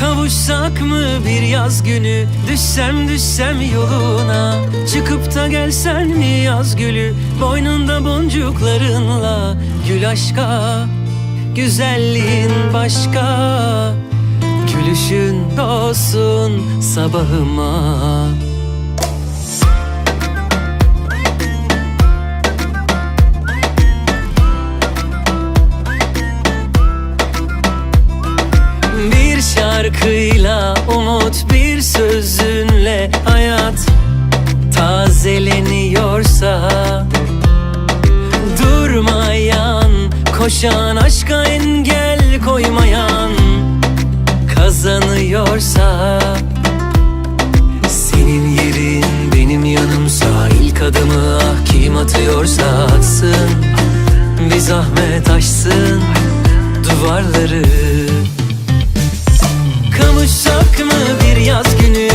Kavuşsak mı bir yaz günü, düşsem yoluna, çıkıp da gelsen mi yaz gülü, boynunda boncuklarınla. Gül aşka, güzelliğin başka, gülüşün olsun sabahıma. Bir şarkıyla, umut bir sözünle hayat tazeleniyorsa, durmayan, koşan, aşka engel koymayan kazanıyorsa, senin yerin benim yanımsa, ilk adımı kim atıyorsa atsın, bir zahmet aşsın duvarları. Kavuşsak mı bir yaz günü,